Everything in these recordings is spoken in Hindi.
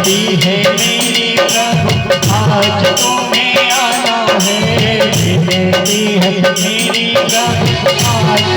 विनती है मेरी प्रभु आज तुम्हें आना है। विनती है मेरी प्रभु आज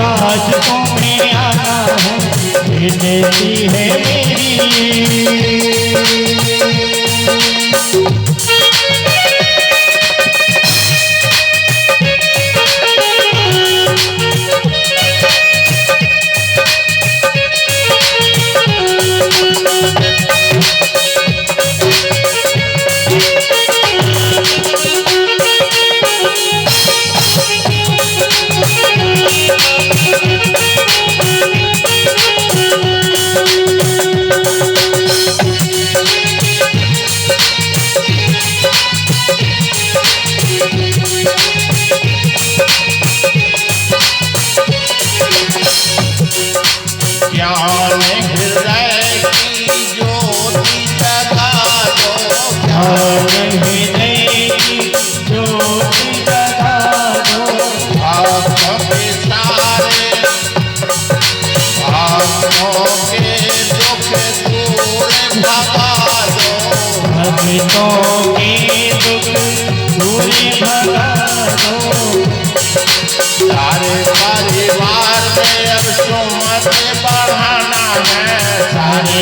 आज तुम्हें आना है। विनती है मेरी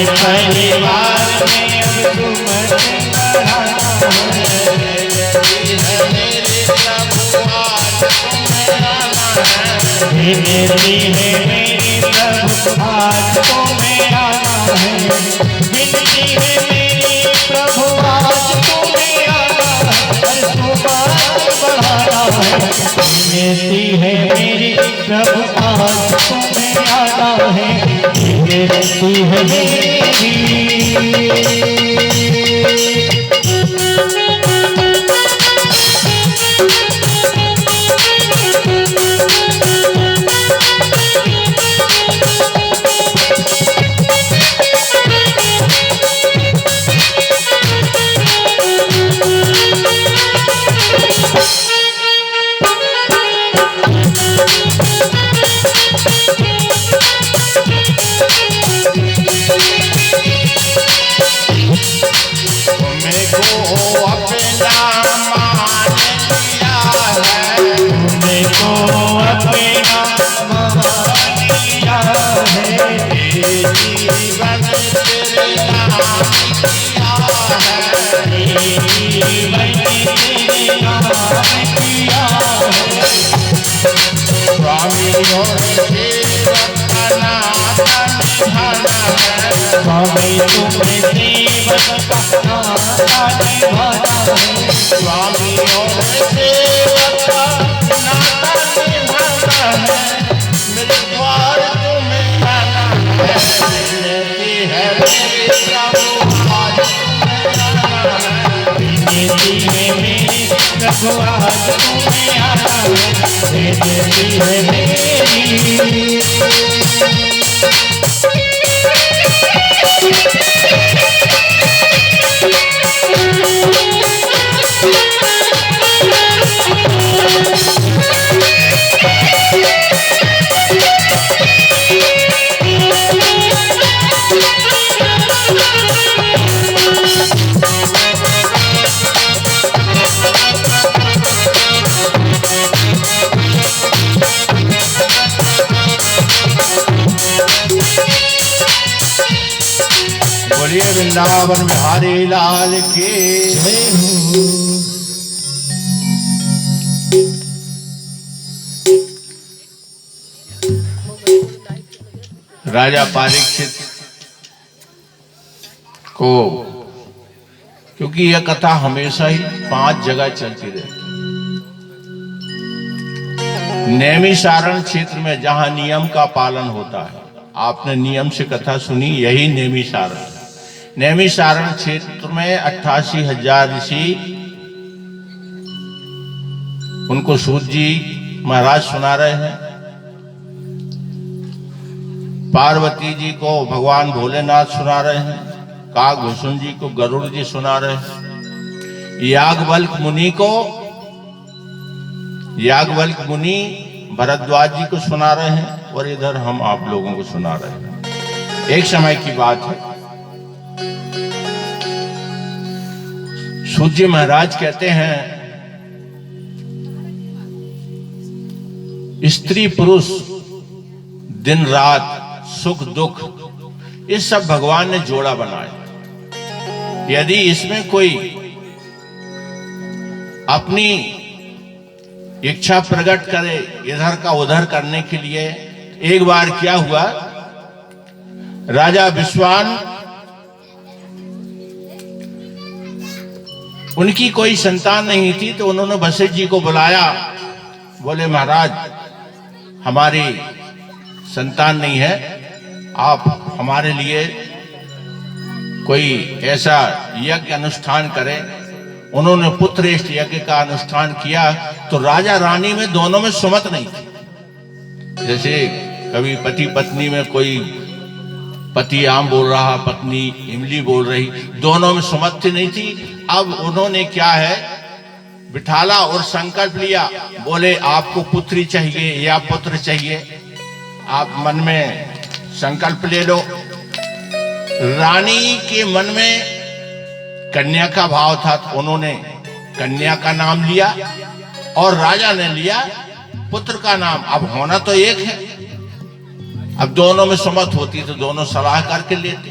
परिवार में अब तुम विनती है मेरी प्रभु आज तुम्हें आना है। विनती है मेरी प्रभु आज तुम्हें आना है। बढ़ाना है। विनती है मेरी प्रभु आज तुम्हें आना है। विनती है मेरी स्वामी तुम्हें सेवक का नाता निभाना है। स्वामी और सेवक का नाता निभाना है। मेरे द्वार तुम्हें आना है। विनती है मेरी प्रभु आज तुम्हें आना है। विनती है मेरी प्रभु आज तुम्हें आना है। विनती है मेरी वृंदावन बिहारी लाल के राजा परीक्षित को क्योंकि यह कथा हमेशा ही 5 जगह चलती रहती। नैमिषारण्य क्षेत्र में जहां नियम का पालन होता है, आपने नियम से कथा सुनी, यही नैमिषारण्य। नैमिषारण्य क्षेत्र में 88,000 ऋषि, उनको सूत जी महाराज सुना रहे हैं। पार्वती जी को भगवान भोलेनाथ सुना रहे हैं। काकभूषण जी को गरुड़ जी सुना रहे हैं। याज्ञवल्क्य मुनि भरद्वाज जी को सुना रहे हैं और इधर हम आप लोगों को सुना रहे हैं। एक समय की बात है, सूत जी महाराज कहते हैं, स्त्री पुरुष दिन रात सुख दुख ये सब भगवान ने जोड़ा बनाया। यदि इसमें कोई अपनी इच्छा प्रकट करे इधर का उधर करने के लिए, एक बार क्या हुआ, राजा विश्वान, उनकी कोई संतान नहीं थी, तो उन्होंने वशिष्ठ जी को बुलाया। बोले महाराज हमारी संतान नहीं है, आप हमारे लिए कोई ऐसा यज्ञ अनुष्ठान करें। उन्होंने पुत्रेष्ठ यज्ञ का अनुष्ठान किया तो राजा रानी में दोनों में सुमत नहीं थी। जैसे कभी पति पत्नी में कोई पति आम बोल रहा, पत्नी इमली बोल रही, दोनों में सुमत नहीं थी। अब उन्होंने क्या है, बिठाला और संकल्प लिया। बोले आपको पुत्री चाहिए या पुत्र चाहिए, आप मन में संकल्प ले लो। रानी के मन में कन्या का भाव था, तो उन्होंने कन्या का नाम लिया और राजा ने लिया पुत्र का नाम। अब होना तो एक है, अब दोनों में सुमत होती तो दोनों सलाह करके लेते।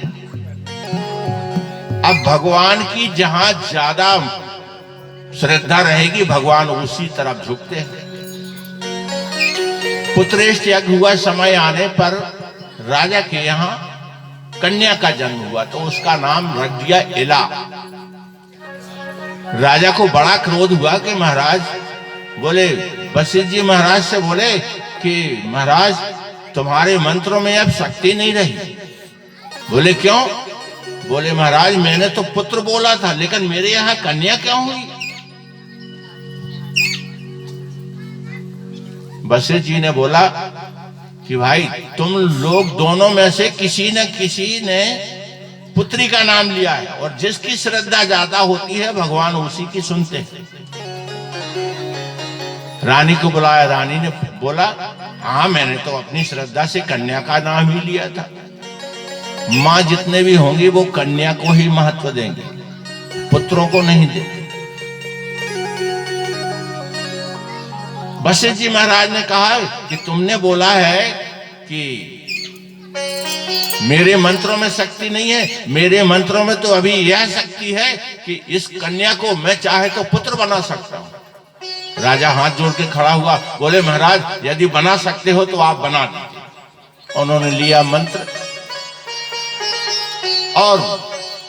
अब भगवान की जहां ज्यादा श्रद्धा रहेगी भगवान उसी तरफ झुकते हैं। पुत्रेष्ठ यज्ञ हुआ, समय आने पर राजा के यहां कन्या का जन्म हुआ तो उसका नाम रख दिया इला। राजा को बड़ा क्रोध हुआ कि महाराज, बोले वशिष्ठ जी महाराज से बोले कि महाराज तुम्हारे मंत्रों में अब शक्ति नहीं रही। बोले क्यों? बोले महाराज मैंने तो पुत्र बोला था, लेकिन मेरे यहां कन्या क्यों हुई? वशिष्ठ जी ने बोला कि भाई तुम लोग दोनों में से किसी न किसी ने पुत्री का नाम लिया है, और जिसकी श्रद्धा ज्यादा होती है भगवान उसी की सुनते हैं। रानी को बुलाया, रानी ने बोला हाँ मैंने तो अपनी श्रद्धा से कन्या का नाम ही लिया था। मां जितने भी होंगी वो कन्या को ही महत्व देंगे, पुत्रों को नहीं देंगे। वशिष्ठ जी महाराज ने कहा कि तुमने बोला है कि मेरे मंत्रों में शक्ति नहीं है, मेरे मंत्रों में तो अभी यह शक्ति है कि इस कन्या को मैं चाहे तो पुत्र बना सकता हूं। राजा हाथ जोड़ के खड़ा हुआ, बोले महाराज यदि बना सकते हो तो आप बना दीजिए। उन्होंने लिया मंत्र और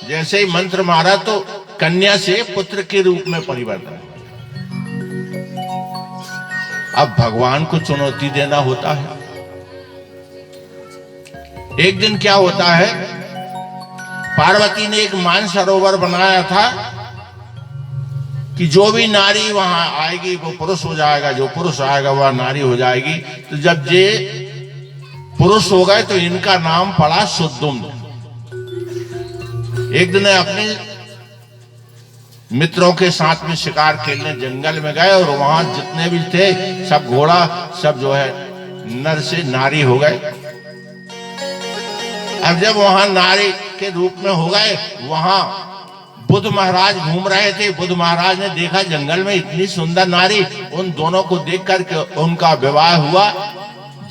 जैसे ही मंत्र मारा तो कन्या से पुत्र के रूप में परिवर्तन। अब भगवान को चुनौती देना होता है। एक दिन क्या होता है, पार्वती ने एक मानसरोवर बनाया था कि जो भी नारी वहां आएगी वो पुरुष हो जाएगा, जो पुरुष आएगा वह नारी हो जाएगी। तो जब ये पुरुष हो गए तो इनका नाम पड़ा सुद्दुम्न। एक दिन अपने मित्रों के साथ में शिकार खेलने जंगल में गए और वहां जितने भी थे सब घोड़ा सब जो है नर से नारी हो गए। अब जब वहां नारी के रूप में हो गए, वहां बुद्ध महाराज घूम रहे थे। बुद्ध महाराज ने देखा जंगल में इतनी सुंदर नारी, उन दोनों को देख करके उनका विवाह हुआ,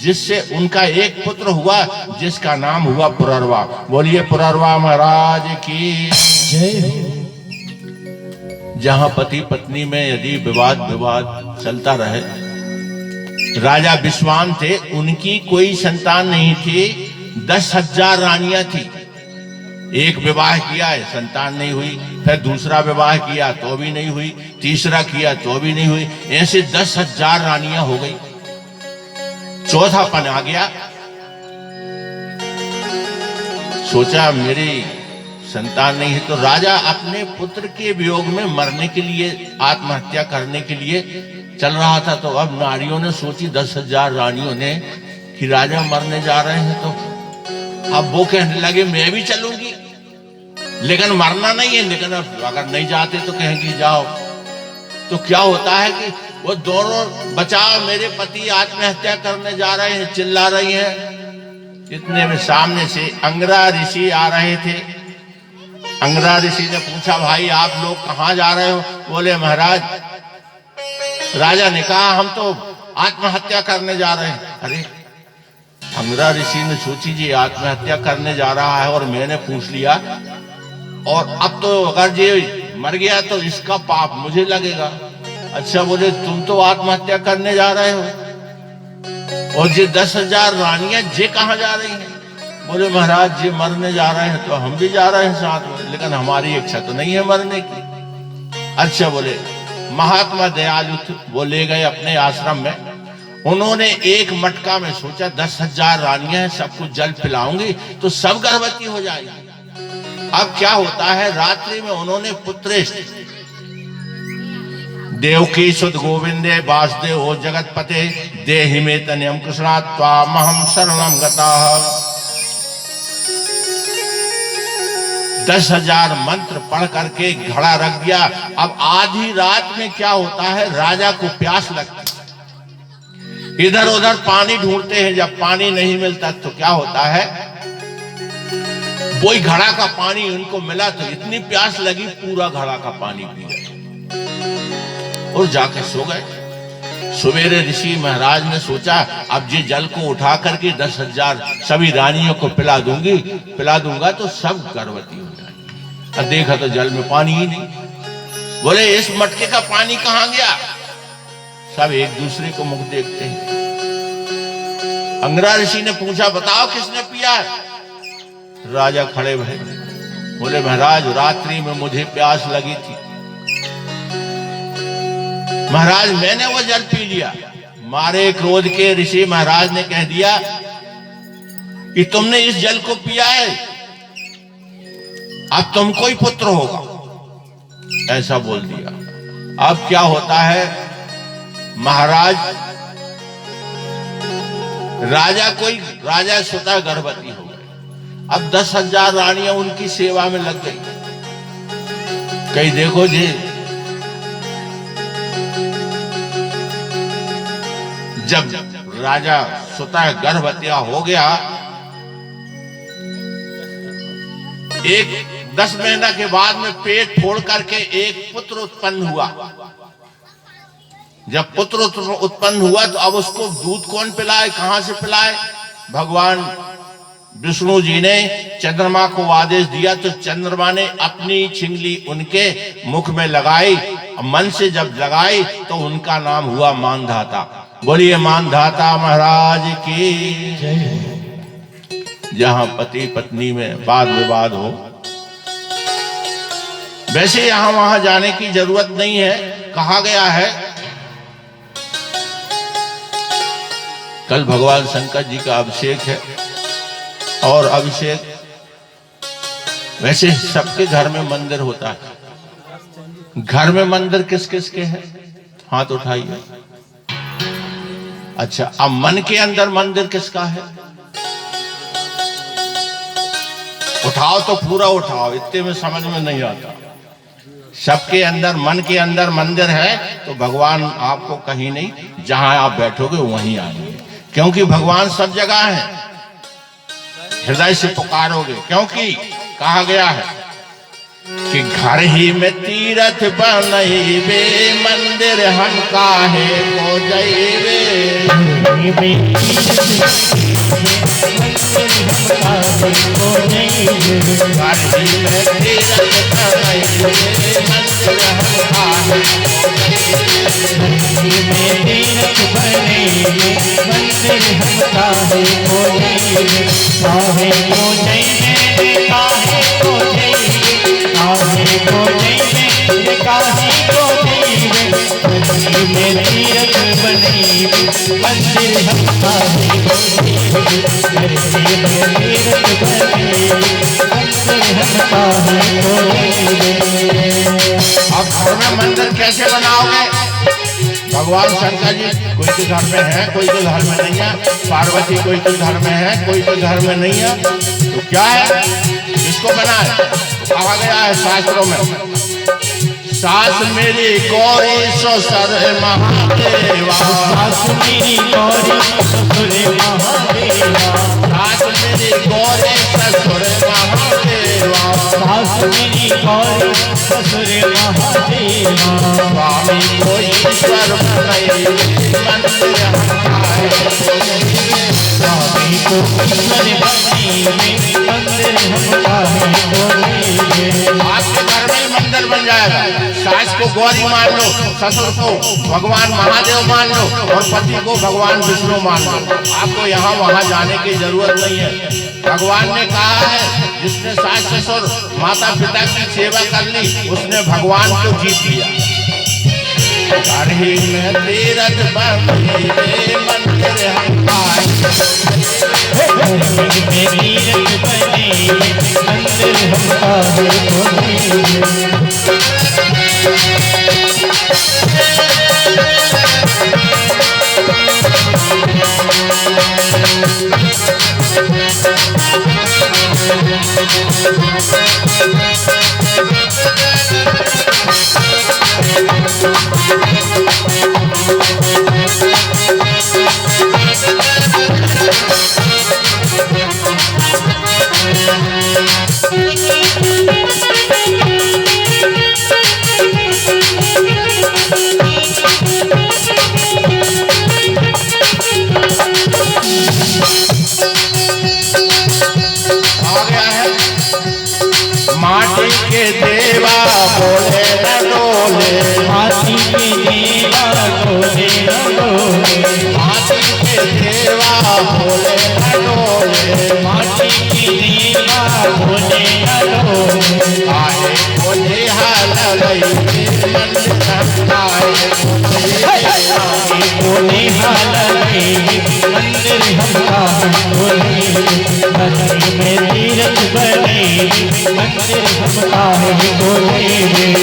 जिससे उनका एक पुत्र हुआ जिसका नाम हुआ पुररवा। बोलिए पुररवा महाराज की जय। जहां पति पत्नी में यदि विवाद चलता रहे, राजा विश्वान थे, उनकी कोई संतान नहीं थी, 10,000 रानियां थी, एक विवाह किया है, संतान नहीं हुई, फिर दूसरा विवाह किया तो भी नहीं हुई, तीसरा किया तो भी नहीं हुई, ऐसे 10,000 रानियां हो गई। चौथापन आ गया, सोचा मेरी संतान नहीं है, तो राजा अपने पुत्र के वियोग में मरने के लिए, आत्महत्या करने के लिए चल रहा था। तो अब नारियों ने सोची, 10,000 रानियों ने, कि राजा मरने जा रहे हैं, तो अब वो कहने लगे मैं भी चलूंगी, लेकिन मरना नहीं है, लेकिन अब अगर नहीं जाते तो कहेंगे जाओ। तो क्या होता है कि वो दोनों, बचाओ मेरे पति आत्महत्या करने जा रहे हैं, चिल्ला रही हैं। इतने में सामने से अंगरा ऋषि आ रहे थे। अंगरा ऋषि ने पूछा, भाई आप लोग कहाँ जा रहे हो? बोले महाराज, राजा ने कहा हम तो आत्महत्या करने जा रहे हैं। अरे, अंगरा ऋषि ने सोची जी आत्महत्या करने जा रहा है और मैंने पूछ लिया, और अब तो अगर ये मर गया तो इसका पाप मुझे लगेगा। अच्छा, बोले तुम तो आत्महत्या करने जा रहे हो, और ये 10,000 रानियां जे कहाँ जा रही हैं? बोले महाराज जी मरने जा रहे हैं तो हम भी जा रहे हैं साथ में, लेकिन हमारी इच्छा तो नहीं है मरने की। अच्छा, बोले महात्मा दयालु वो ले गए अपने आश्रम में। उन्होंने एक मटका में सोचा 10,000 रानियां हैं, सबको जल पिलाऊंगी तो सब गर्भवती हो जाएगी। अब क्या होता है, रात्रि में उन्होंने पुत्रेष्ट देवकी सुत गोविंदे वासुदेव हो जगतपते देहि मे तनयम कृष्णा त्वामहं शरणं गतः 10,000 मंत्र पढ़ करके घड़ा रख दिया। अब आधी रात में क्या होता है, राजा को प्यास लगती, इधर उधर पानी ढूंढते हैं, जब पानी नहीं मिलता तो क्या होता है, वही घड़ा का पानी उनको मिला तो इतनी प्यास लगी, पूरा घड़ा का पानी पी गए और जाके सो गए। सवेरे ऋषि महाराज ने सोचा, अब ये जल को उठा करके 10,000 सभी रानियों को पिला दूंगा तो सब गर्भवती हो जाएगी। अब देखा तो जल में पानी ही नहीं। बोले इस मटके का पानी कहां गया? सब एक दूसरे को मुख देखते हैं। अंगरा ऋषि ने पूछा, बताओ किसने पिया है? राजा खड़े भरे, बोले महाराज रात्रि में मुझे प्यास लगी थी, महाराज मैंने वो जल पी लिया। मारे क्रोध के ऋषि महाराज ने कह दिया कि तुमने इस जल को पिया है, अब तुमको ही पुत्र होगा, ऐसा बोल दिया। अब क्या होता है, महाराज राजा स्वतः गर्भवती हो गए। अब 10,000 रानियां उनकी सेवा में लग गई। कहीं देखो जी, जब राजा स्वतः गर्भवती हो गया, एक 10 महीना के बाद में पेट फोड़ करके एक पुत्र उत्पन्न हुआ। जब पुत्र उत्पन्न हुआ तो अब उसको दूध कौन पिलाए, कहां से पिलाए? भगवान विष्णु जी ने चंद्रमा को आदेश दिया, तो चंद्रमा ने अपनी छिंगली उनके मुख में लगाई। मन से जब लगाई तो उनका नाम हुआ मानधाता। बोलिए मानधाता महाराज की जय। जहां पति पत्नी में वाद विवाद हो, वैसे यहां वहां जाने की जरूरत नहीं है। कहा गया है, कल भगवान शंकर जी का अभिषेक है, और अभिषेक वैसे सबके घर में मंदिर होता है। घर में मंदिर किस किस के हैं? हाथ उठाइए। अच्छा, अब मन के अंदर मंदिर किसका है? उठाओ तो पूरा उठाओ, इतने में समझ में नहीं आता। सबके अंदर, मन के अंदर मंदिर है तो भगवान आपको कहीं नहीं, जहां आप बैठोगे वहीं आएंगे, क्योंकि भगवान सब जगह है। हृदय से पुकारोगे, क्योंकि कहा गया है कि घर ही में तीरथ बनइबे, मंदिर हम काहे को जइबे। मंदिर हम काहे को जइबे। काहे को जइबे काहे को जइबे काहे को जइबे धरती में तीरथ बनइबे मंदिर हम काहे को जइबे धरती में तीरथ बनइबे मंदिर हम काहे को जइबे। अब घर में मंदिर कैसे बनाओगे? भगवान शंकर जी कोई के घर में है, कोई के घर में नहीं है, पार्वती कोई के घर में है, कोई के घर में नहीं है, तो क्या है? किसको बनाए? तो कहा गया है शास्त्रों में, सास मेरी गौरी ससुर महादेवा, सास मेरी गौरी ससुर महादेवा, सास मेरी गौरी ससुर महादेवा, सास मेरी गौरी ससुर महादेवा। स्वामी को ईश्वर बनाए मंदिर हमारे, स्वामी को ईश्वर बनाए मंदिर हम काहे को जइबे। आपके घर में ही मंदिर बन जाएगा। सास को गौरी मान लो, ससुर को भगवान महादेव मान लो और पति को भगवान विष्णु मान लो। आपको यहाँ वहाँ जाने की जरूरत नहीं है। भगवान ने कहा है जिसने सास ससुर माता पिता की सेवा कर ली उसने भगवान को जीत लिया। करही में तीरथ बनिबे मंदिर हम आए, धरती में तीरथ बनइबे मंदिर हम काहे को जइबे। माटी के देवा बोले न डोले, माटी के देवा बोले न डोले, माटी के देवा बोले न डोले, माटी के देवा बोले न डोले। आए बोले हाल लई मंदिर हमारे, काहे को निहाल लइबे मंदिर हम काहे को जइबे। धरती में तीरथ बनइबे मंदिर हम काहे को जइबे।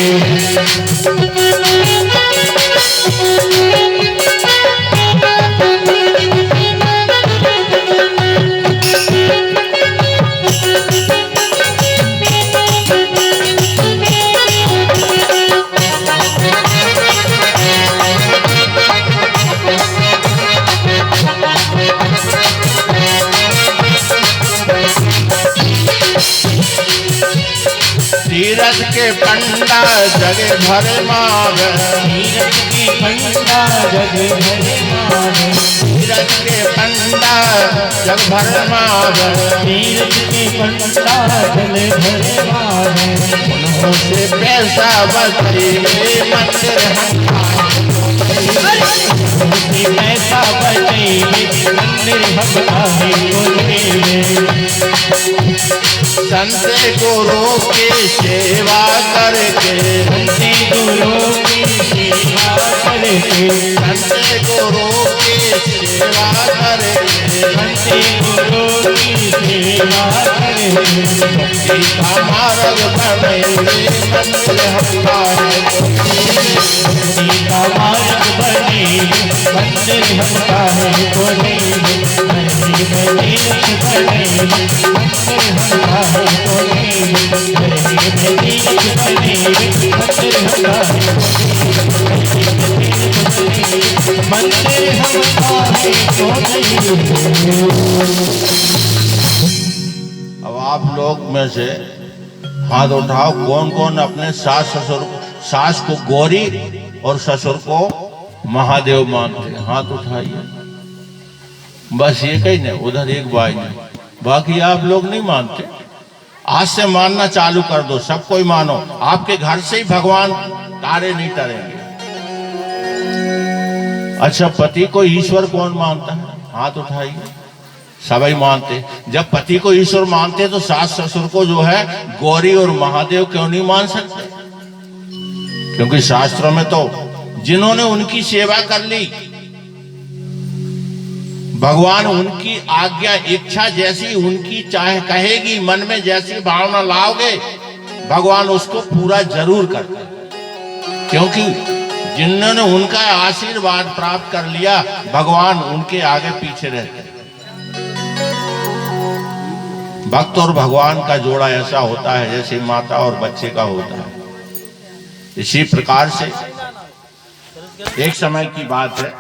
तीरथ के पंडा जगे भर माग, तीरथ के पंडा जग भरे मारे, तीरथ के पंडा जग भर माग, तीरथ के पंडा जल भरे मारे। उनसे पैसा बचेबे मंदिर उनसे पैसा बचइबे मंदिर हम काहे को जइबे। संते गुरु की सेवा करके, संते गुरु की सेवा करके, संते गुरु की सेवा करके, संते गुरु की सेवा करके मुक्ति का मार्ग बनेबे मंदिर हमारे, मुक्ति का मार्ग बनइबे मंदिर हम काहे को जइबे। धरती में तीरथ बनइबे मंदिर हम काहे को जइबे। धरती में तीरथ बनइबे मंदिर हम काहे को जइबे। मंदिर हम काहे को जइबे। अब आप लोग में से हाथ उठाओ कौन कौन अपने सास को गौरी और ससुर को महादेव मानते हैं? हाथ उठाइए। बस ये कहीं नहीं, उधर एक भाई नहीं, बाकी आप लोग नहीं मानते। आज से मानना चालू कर दो, सब कोई मानो। आपके घर से ही भगवान तारे नहीं टरेंगे। अच्छा, पति को ईश्वर कौन मानता है? हाथ उठाइए। सभी मानते। जब पति को ईश्वर मानते तो सास ससुर को जो है गौरी और महादेव क्यों नहीं मान सकते? क्योंकि शास्त्रों में तो जिन्होंने उनकी सेवा कर ली, भगवान उनकी आज्ञा इच्छा जैसी उनकी चाहे कहेगी, मन में जैसी भावना लाओगे भगवान उसको पूरा जरूर करते हैं। क्योंकि जिन्होंने उनका आशीर्वाद प्राप्त कर लिया भगवान उनके आगे पीछे रहते हैं। भक्त और भगवान का जोड़ा ऐसा होता है जैसे माता और बच्चे का होता है। इसी प्रकार से एक समय की बात है,